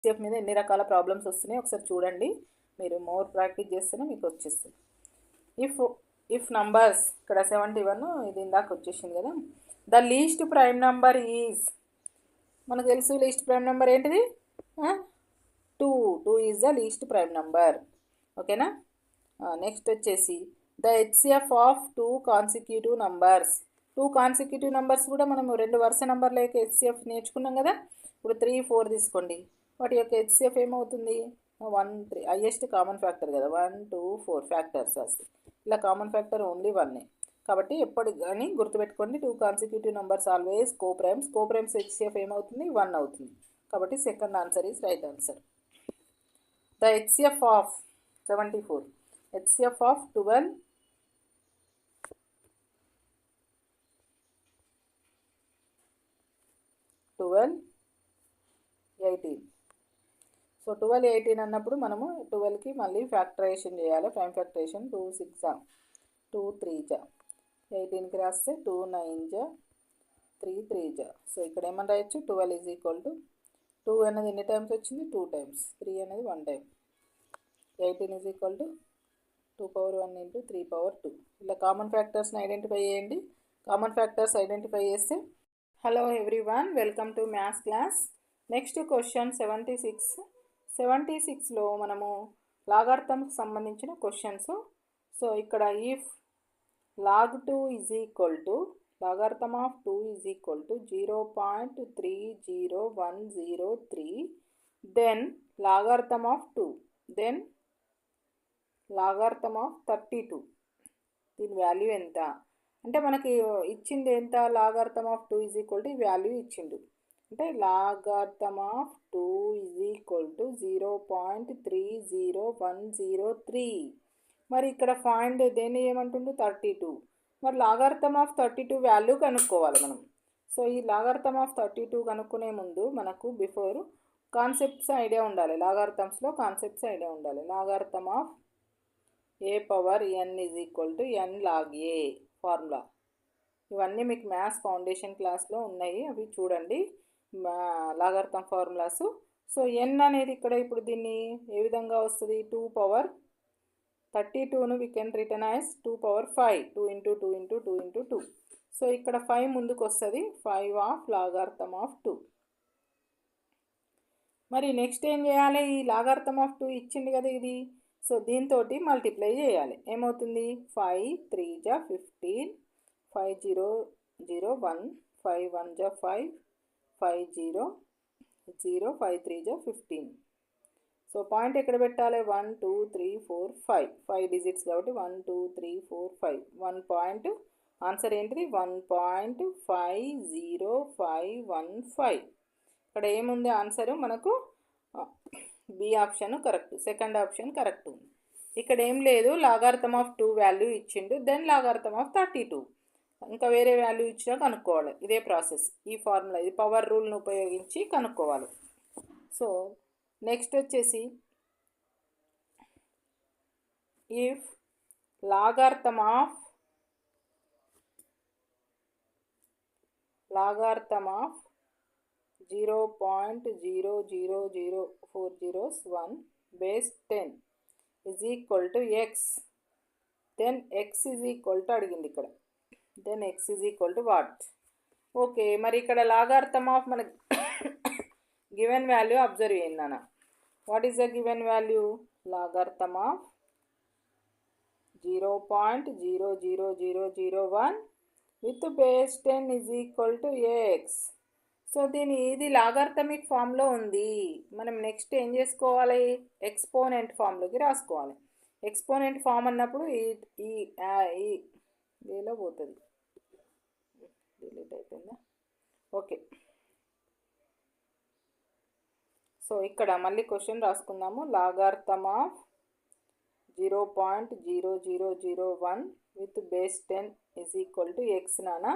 HCF మీద ఎన్ని రకాల ప్రాబ్లమ్స్ వస్తున్నాయి ఒకసారి చూడండి. మీరు మోర్ ప్రాక్టీస్ చేస్తేనే మీకు వచ్చేస్తుంది. ఇఫ్ నంబర్స్ ఇక్కడ 71 ఇది ఇందాక వచ్చేసింది కదా. The least prime number is, మనకు తెలుసు లీస్ట్ ప్రైమ్ నెంబర్ ఏంటిది, 2 is the least prime number. ఓకేనా. నెక్స్ట్ వచ్చేసి the HCF of 2 consecutive numbers. 2 consecutive numbers కూడా మనం 2 వరుస నెంబర్లకి హెచ్సిఎఫ్ నేర్చుకున్నాం కదా. ఇప్పుడు 3, 4 తీసుకోండి, వాటి యొక్క హెచ్సిఎఫ్ ఏమవుతుంది, 1, 3 హైయెస్ట్ కామన్ ఫ్యాక్టర్ కదా, 1, 2, 4 ఫ్యాక్టర్స్ వస్తాయి. ఇలా కామన్ ఫ్యాక్టర్ ఓన్లీ 1. కాబట్టి ఎప్పుడు కానీ గుర్తుపెట్టుకోండి, 2 consecutive numbers always coprimes. Coprimes HCF ఏమవుతుంది, 1 అవుతుంది. కాబట్టి second answer is right answer. The HCF of 74, HCF of 12, 18. So 12, 18 అన్నప్పుడు మనము 12కి మళ్ళీ ఫ్యాక్టరైజేషన్ చేయాలి. ప్రైమ్ ఫ్యాక్టరైజేషన్ 2 6 2 3 18కి రాస్తే 2 9 3 3. సో ఇక్కడ ఏమని రాయొచ్చు, 12 ఈజ్ ఈక్వల్ టు 2 అనేది ఎన్ని టైమ్స్ వచ్చింది, 2 టైమ్స్, 3 అనేది 1 time, 18 is equal to 2 power 1 into 3 power 2. ఇలా కామన్ ఫ్యాక్టర్స్ని ఐడెంటిఫై చేయండి. కామన్ ఫ్యాక్టర్స్ ఐడెంటిఫై చేస్తే, hello everyone, welcome to maths class. Next question 76. 76లో మనము లాగార్థంకి సంబంధించిన క్వశ్చన్స్. సో ఇక్కడ if log 2 is equal to logarithm of 2 is equal to 0.30103, then logarithm of 2, then logarithm of 32. దీని value ఎంత అంటే మనకి ఇచ్చింది ఎంత, లాగార్థం ఆఫ్ 2 ఈజ్ ఈక్వల్ టు ఈ వాల్యూ ఇచ్చిండు. అంటే లాగార్థం ఆఫ్ 2 ఈజ్ ఈక్వల్ టు 0.30103. మరి ఇక్కడ ఫైండ్ దేన్ని ఏమంటుండు, 32. మరి లాగార్థం ఆఫ్ 32 వాల్యూ కనుక్కోవాలి మనం. సో ఈ లాగార్థం ఆఫ్ 32 కనుక్కునే ముందు మనకు బిఫోర్ కాన్సెప్ట్స్ ఐడియా ఉండాలి. లాగార్థమ్స్లో కాన్సెప్ట్స్ ఐడియా ఉండాలి. Logarithm of A power n is equal to n log A formula. ఇవన్నీ మీకు మ్యాథ్స్ ఫౌండేషన్ క్లాస్లో ఉన్నాయి, అవి చూడండి లాగార్థం ఫార్ములాస్. సో n అనేది ఇక్కడ ఇప్పుడు దీన్ని ఏ విధంగా వస్తుంది, 2 పవర్ 32ను we can return as 2 power 5, 2 into 2 into 2 into 2. So ఇక్కడ 5 ముందుకు వస్తుంది, 5 ఆఫ్ లాగార్థం ఆఫ్ 2. మరి నెక్స్ట్ ఏం చేయాలి, ఈ లాగార్థం ఆఫ్ 2 ఇచ్చింది కదా ఇది. సో దీంతో మల్టిప్లై చేయాలి. ఏమవుతుంది, 5 3 15, 5 0 0 1, 5 1 5, 5 0 0, 5 3 15. సో పాయింట్ ఎక్కడ పెట్టాలి, 1 2 3 4 5, 5 డిజిట్స్ కాబట్టి 1 2 3 4 5. 1 పాయింట్, ఆన్సర్ ఏంటిది, 1.5015. ఇక్కడ ఏముంది ఆన్సరు మనకు, B option correct, second option correct ఉంది. ఇక్కడ ఏం లేదు, లాగార్థం ఆఫ్ 2 వాల్యూ ఇచ్చిండు, దెన్ లాగార్థం ఆఫ్ 32. ఇంకా వేరే వాల్యూ ఇచ్చినా కనుక్కోవాలి. ఇదే ప్రాసెస్, ఈ ఫార్ములా, ఇది పవర్ రూల్ని ఉపయోగించి కనుక్కోవాలి. సో నెక్స్ట్ వచ్చేసి if logarithm of 0.000401 base 10 is equal to X, then X is equal to అడిగింది ఇక్కడ, then X is equal to what. Okay, మరి ఇక్కడ లాగార్థం ఆఫ్ మనకి గివెన్ వాల్యూ అబ్జర్వ్ చేయండి నాన్న. What is the given value, logarithm of 0.00001 with base 10 is equal to X. So ఇది logarithmic ఫామ్లో ఉంది. మనం నెక్స్ట్ ఏం చేసుకోవాలి, ఎక్స్పోనెంట్ ఫామ్లోకి రాసుకోవాలి. ఎక్స్పోనెంట్ ఫామ్ అన్నప్పుడు ఈ వేలో పోతుంది, డిలీట్ అయిపోయిందా, ఓకే. సో ఇక్కడ మళ్ళీ క్వశ్చన్ రాసుకుందాము. Logarithm of 0.0001 with base 10 is equal to x నానా.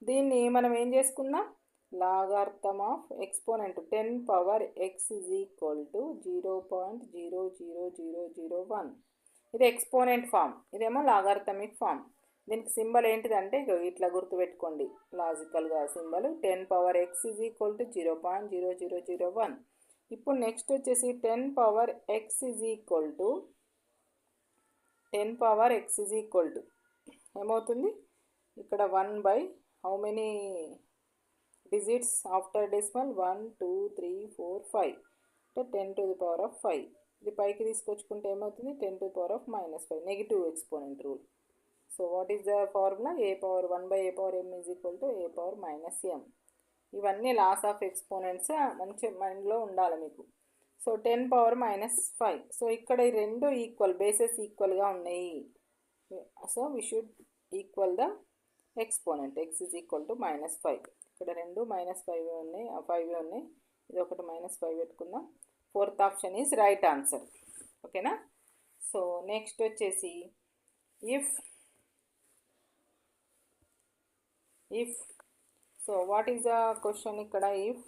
దీన్ని మనం ఏం చేసుకుందాం, logarithm of exponent 10 power x is equal to 0.00001. ఇది ఎక్స్పోనెంట్ ఫామ్, ఇదేమో లాగార్థమిక్ ఫామ్. దీనికి సింబల్ ఏంటిదంటే ఇట్లా గుర్తుపెట్టుకోండి లాజికల్గా symbol, 10 power x is equal to 0.0001. ఇప్పుడు నెక్స్ట్ వచ్చేసి 10 power x is equal to ఏమవుతుంది ఇక్కడ 1 by how many digits after decimal 1 2 3 4 5 అంటే 10 to the power of 5. ఇది పైకి తీసుకొచ్చుకుంటే ఏమవుతుంది 10 to the power of -5 negative exponent rule. So what is the formula A power 1 by A power m is equal to A power -m. ఇవన్నీ loss of exponents మంచి మైండ్లో ఉండాలి మీకు. So 10 power -5. So ఇక్కడ ఈ రెండు ఈక్వల్ బేసెస్ ఈక్వల్గా ఉన్నాయి. So we should equal the exponent X is equal to -5. ఇక్కడ రెండు -5 ఉన్నాయి 5 ఉన్నాయి. ఇది ఒకటి -5 పెట్టుకుందాం. Fourth option is right answer. ఓకేనా. సో నెక్స్ట్ వచ్చేసి if so what is the question ఇక్కడ if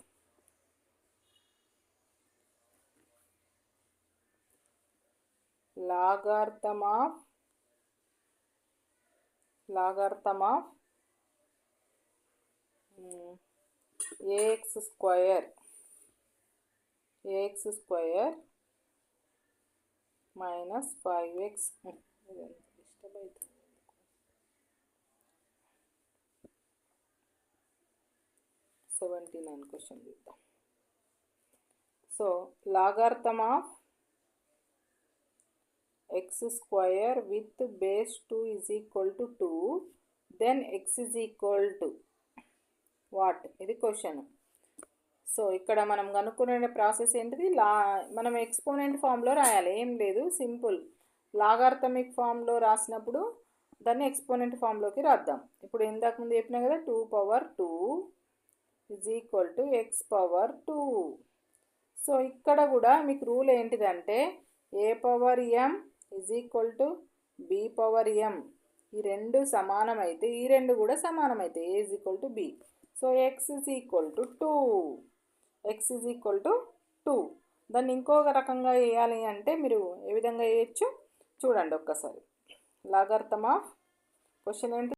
logarithm of ax square minus 5x 79 question చూద్దాం. So logarithm of x square with base 2 is equal to 2, then x is equal to what ఇది question. So ఇక్కడ మనం కనుక్కునే process ఏంటిది మనం exponent ఫామ్లో రాయాలి. ఏం లేదు, సింపుల్. లాగార్థమిక్ ఫామ్లో రాసినప్పుడు దాన్ని ఎక్స్పోనెంట్ ఫామ్లోకి రాద్దాం. ఇప్పుడు ఇందాక ముందు చెప్పినా కదా 2 power 2 is equal to x power 2. So ఇక్కడ కూడా మీకు రూల్ ఏంటిదంటే a power m is equal to b power m. ఈ రెండు సమానమైతే ఈ రెండు కూడా సమానమైతే a is equal to b. So x is equal to 2. దాన్ని ఇంకొక రకంగా వేయాలి అంటే మీరు ఏ విధంగా వేయచ్చు చూడండి ఒక్కసారి. లాగార్థమ్ ఆఫ్ క్వశ్చన్ ఏంటి